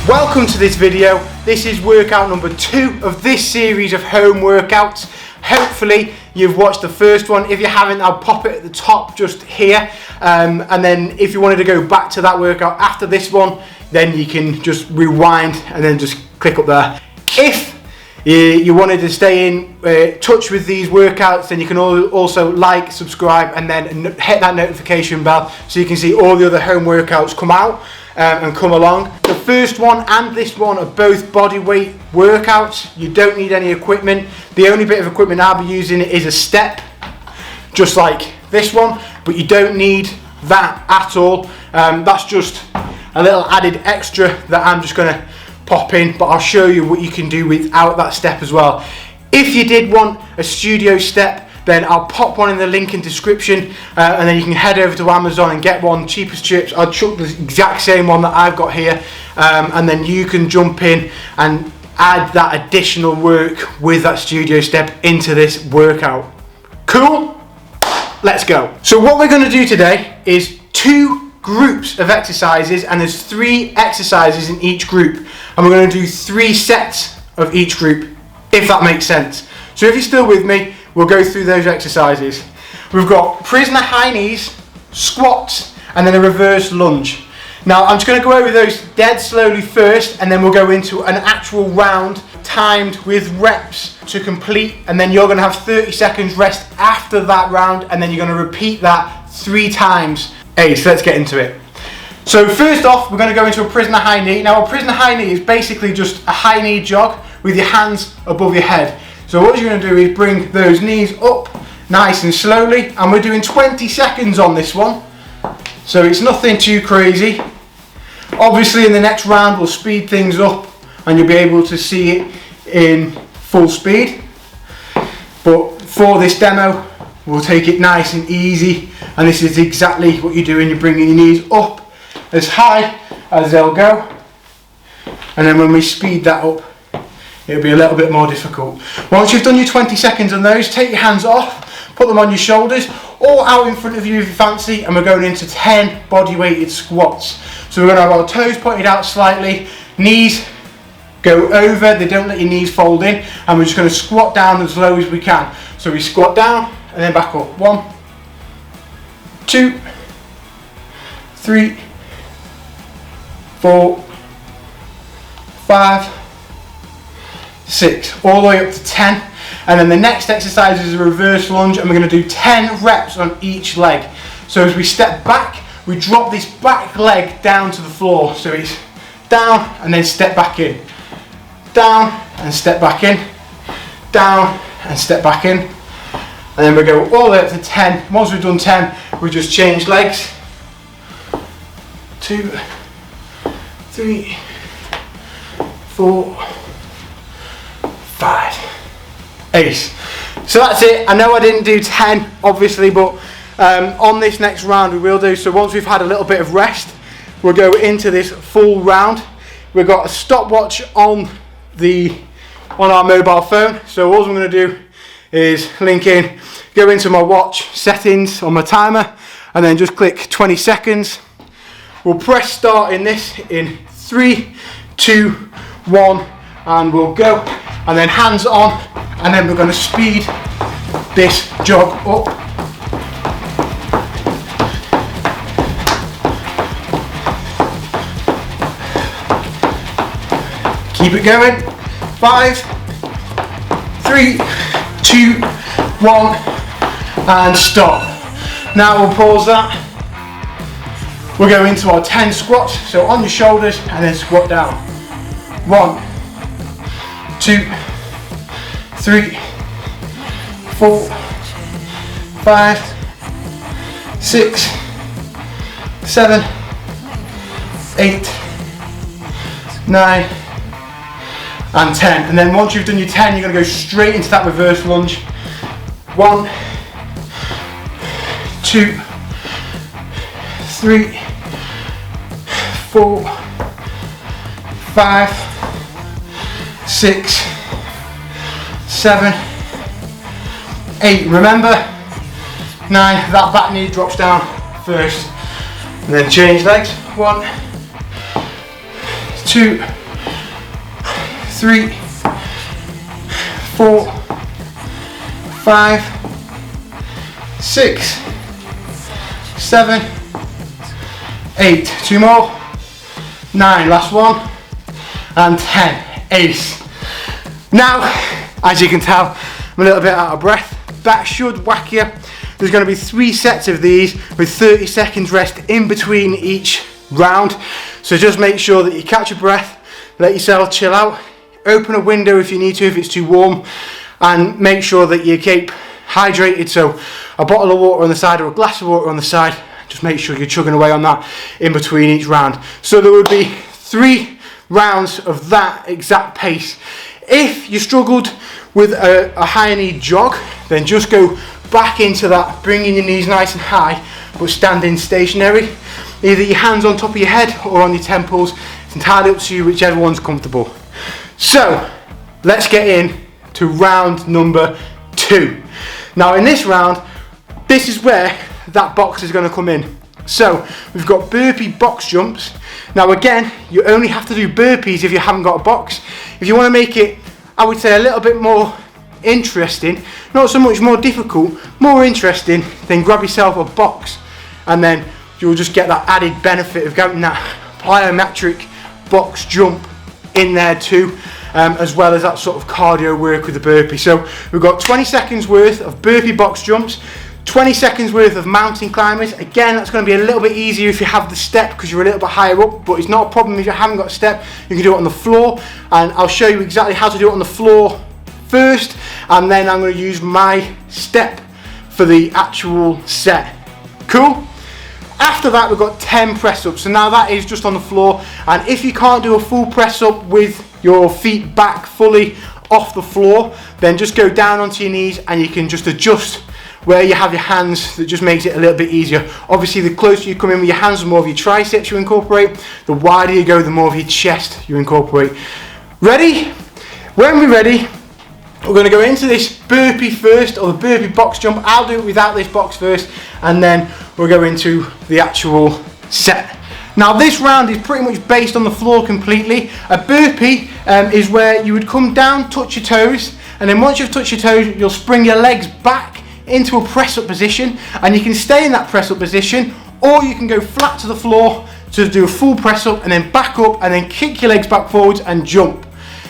Welcome to this video. This is workout number 2 of this series of home workouts. Hopefully you've watched the first one. If you haven't, I'll pop it at the top just here. And then if you wanted to go back to that workout after this one, then you can just rewind and then just click up there. If you wanted to stay in touch with these workouts, then you can also like, subscribe, and then hit that notification bell so you can see all the other home workouts come out and come along. The first one and this one are both body weight workouts. You don't need any equipment. The only bit of equipment I'll be using is a step, just like this one, but you don't need that at all. That's just a little added extra that I'm just going to pop in, but I'll show you what you can do without that step as well. If you did want a studio step, then I'll pop one in the link in description, and then you can head over to Amazon and get one cheap as chips. I'll chuck the exact same one that I've got here, and then you can jump in and add that additional work with that studio step into this workout. Cool? Let's go. So what we're going to do today is 2 groups of exercises, and there's 3 exercises in each group, and we're going to do 3 sets of each group, if that makes sense. So if you're still with me, we'll go through those exercises. We've got prisoner high knees, squats, and then a reverse lunge. Now I'm just going to go over those dead slowly first, and then we'll go into an actual round timed with reps to complete, and then you're going to have 30 seconds rest after that round, and then you're going to repeat that 3 times. Hey, so let's get into it. So first off, we're going to go into a prisoner high knee. Now a prisoner high knee is basically just a high knee jog with your hands above your head. So what you're going to do is bring those knees up nice and slowly, and we're doing 20 seconds on this one, so it's nothing too crazy. Obviously in the next round we'll speed things up and you'll be able to see it in full speed, but for this demo we'll take it nice and easy, and this is exactly what you're doing. You're bringing your knees up as high as they'll go, and then when we speed that up it'll be a little bit more difficult. Once you've done your 20 seconds on those, take your hands off, put them on your shoulders or out in front of you if you fancy, and we're going into 10 body weighted squats. So we're going to have our toes pointed out slightly, knees go over, they don't let your knees fold in, and we're just going to squat down as low as we can. So we squat down and then back up. 1, 2, 3, 4, 5, 6, all the way up to 10, and then the next exercise is a reverse lunge, and we're going to do 10 reps on each leg. So as we step back, we drop this back leg down to the floor, so it's down and then step back in, down and step back in, down and step back in, and then we go all the way up to 10. Once we've done 10, we just change legs. 2, 3, 4, 5. Ace. So that's it. I know I didn't do 10 obviously, but on this next round we will do. So once we've had a little bit of rest, we'll go into this full round. We've got a stopwatch on our mobile phone, so all I'm going to do is link in, go into my watch settings on my timer, and then just click 20 seconds. We'll press start in this in 3, 2, 1, and we'll go, and then hands on, and then we're going to speed this jog up. Keep it going. 5, 3, 2, 1, and stop. Now we'll pause that. We'll go into our 10 squats, so on your shoulders and then squat down. 1, 2, 3, 4, 5, 6, 7, 8, 9, and 10. And then once you've done your 10, you're going to go straight into that reverse lunge. 1, 2, 3, 4, 5, 6, 7, 8. Remember, 9, that back knee drops down first. And then change legs. 1, 2, 3, 4, 5, 6, 7, 8. 2 more. 9. Last one. And 10. Ace. Now, as you can tell, I'm a little bit out of breath. That should whack you. There's going to be 3 sets of these with 30 seconds rest in between each round. So just make sure that you catch your breath, let yourself chill out, open a window if you need to, if it's too warm, and make sure that you keep hydrated. So a bottle of water on the side or a glass of water on the side. Just make sure you're chugging away on that in between each round. So there would be 3 rounds of that exact pace. If you struggled with a high knee jog, then just go back into that, bringing your knees nice and high, but standing stationary. Either your hands on top of your head or on your temples. It's entirely up to you, whichever one's comfortable. So let's get in to round number 2. Now in this round, this is where that box is going to come in. So we've got burpee box jumps. Now again, you only have to do burpees if you haven't got a box. If you want to make it, I would say, a little bit more interesting, not so much more difficult, more interesting, then grab yourself a box, and then you'll just get that added benefit of getting that plyometric box jump in there too, as well as that sort of cardio work with the burpee. So we've got 20 seconds worth of burpee box jumps, 20 seconds worth of mountain climbers. Again, that's going to be a little bit easier if you have the step because you're a little bit higher up, but it's not a problem if you haven't got a step. You can do it on the floor, and I'll show you exactly how to do it on the floor first, and then I'm going to use my step for the actual set. Cool? After that, we've got 10 press ups. So now that is just on the floor, and if you can't do a full press up with your feet back fully off the floor, then just go down onto your knees and you can just adjust where you have your hands. That just makes it a little bit easier. Obviously, the closer you come in with your hands, the more of your triceps you incorporate. The wider you go, the more of your chest you incorporate. Ready? When we're ready, we're going to go into this burpee first, or the burpee box jump. I'll do it without this box first, and then we'll go into the actual set. Now this round is pretty much based on the floor completely. A burpee is where you would come down, touch your toes, and then once you've touched your toes, you'll spring your legs back into a press up position, and you can stay in that press up position, or you can go flat to the floor to do a full press up and then back up and then kick your legs back forwards and jump.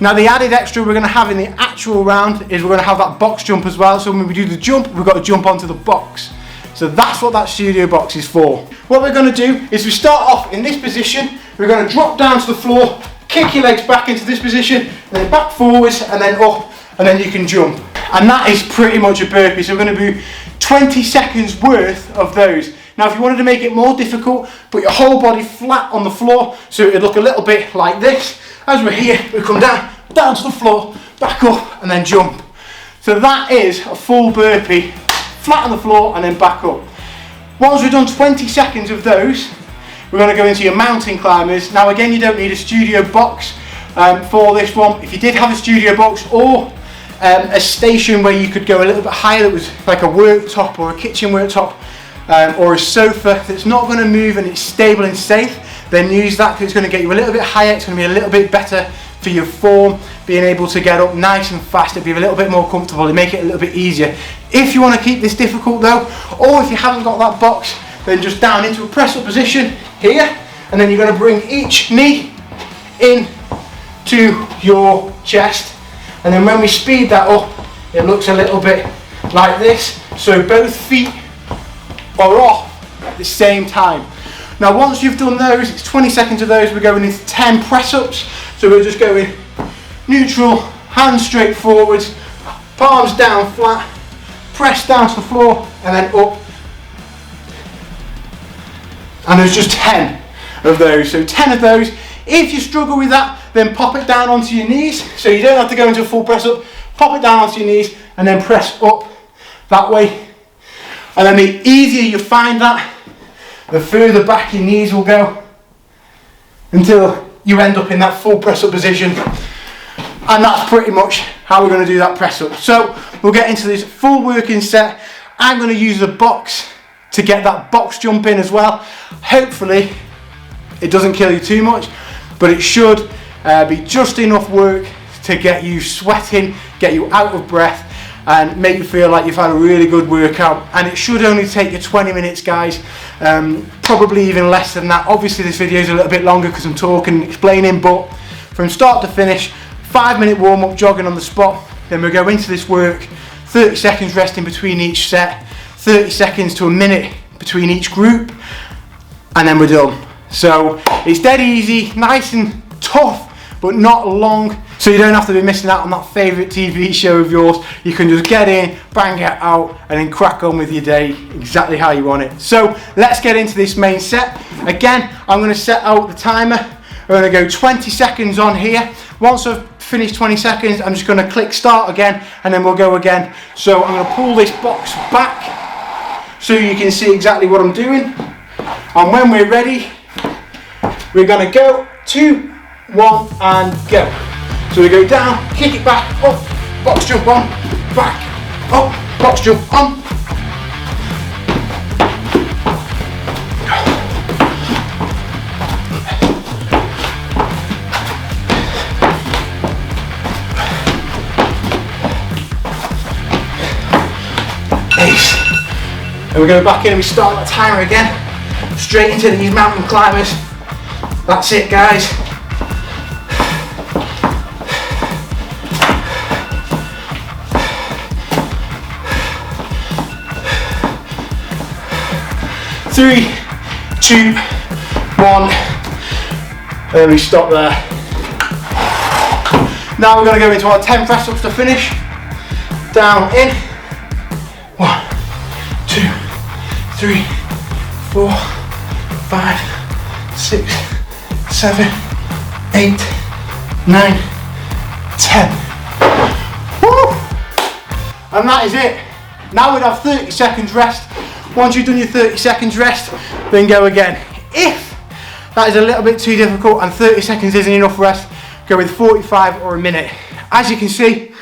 Now the added extra we're going to have in the actual round is we're going to have that box jump as well. So when we do the jump, we've got to jump onto the box. So that's what that studio box is for. What we're going to do is we start off in this position. We're going to drop down to the floor, kick your legs back into this position, and then back forwards and then up, and then you can jump. And that is pretty much a burpee. So we're going to do 20 seconds worth of those. Now if you wanted to make it more difficult, put your whole body flat on the floor so it would look a little bit like this. As we're here, we come down to the floor, back up, and then jump. So that is a full burpee, flat on the floor and then back up. Once we've done 20 seconds of those, we're going to go into your mountain climbers. Now again, you don't need a studio box for this one. If you did have a studio box or a station where you could go a little bit higher, that was like a worktop or a kitchen worktop, or a sofa that's not going to move and it's stable and safe, then use that because it's going to get you a little bit higher. It's going to be a little bit better for your form, being able to get up nice and fast. It'll be a little bit more comfortable, it'll make it a little bit easier. If you want to keep this difficult though, or if you haven't got that box, then just down into a press up position here, and then you're going to bring each knee in to your chest, and then when we speed that up, it looks a little bit like this. So both feet are off at the same time. Now once you've done those, it's 20 seconds of those, we're going into 10 press ups. So we're just going neutral, hands straight forwards, palms down flat, press down to the floor and then up. And there's just 10 of those. So 10 of those. If you struggle with that, then pop it down onto your knees. So you don't have to go into a full press up. Pop it down onto your knees and then press up that way. And then the easier you find that, the further back your knees will go until you end up in that full press up position. And that's pretty much how we're going to do that press up. So we'll get into this full working set. I'm going to use the box to get that box jump in as well. Hopefully it doesn't kill you too much, but it should be just enough work to get you sweating, get you out of breath, and make you feel like you've had a really good workout. And it should only take you 20 minutes, guys, probably even less than that. Obviously this video is a little bit longer because I'm talking and explaining, but from start to finish, 5-minute warm-up jogging on the spot, then we'll go into this work, 30 seconds rest in between each set, 30 seconds to a minute between each group, and then we're done. So it's dead easy, nice and tough, but not long, so you don't have to be missing out on that favourite TV show of yours. You can just get in, bang it out, and then crack on with your day exactly how you want it. So let's get into this main set. Again, I'm going to set out the timer. We're going to go 20 seconds on here. Once I've finished 20 seconds, I'm just going to click start again, and then we'll go again. So I'm going to pull this box back so you can see exactly what I'm doing. And when we're ready, we're going to go 2, 1, and go. So we go down, kick it back, up, box jump on, back, up, box jump on. Ace. And we go back in and we start that timer again, straight into these mountain climbers. That's it, guys. Three, 2, 1, and we stop there. Now we're going to go into our 10 press ups to finish. Down, in. 1, 2, 3, 4, 5, 6, 7, 8, 9, 10. Woo! And that is it. Now we'd have 30 seconds rest. Once you've done your 30 seconds rest, then go again. If that is a little bit too difficult and 30 seconds isn't enough rest, go with 45 or a minute. As you can see,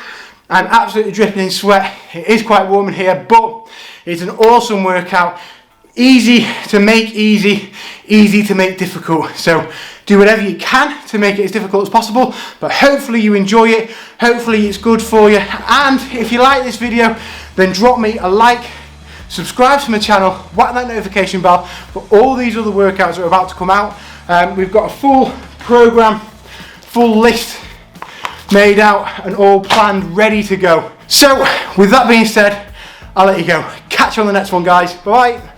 I'm absolutely dripping in sweat. It is quite warm in here, but it's an awesome workout. Easy to make easy, easy to make difficult. So do whatever you can to make it as difficult as possible, but hopefully you enjoy it. Hopefully it's good for you. And if you like this video, then drop me a like, subscribe to my channel, whack that notification bell for all these other workouts that are about to come out. We've got a full program, full list made out and all planned, ready to go. So with that being said, I'll let you go. Catch you on the next one, guys. Bye.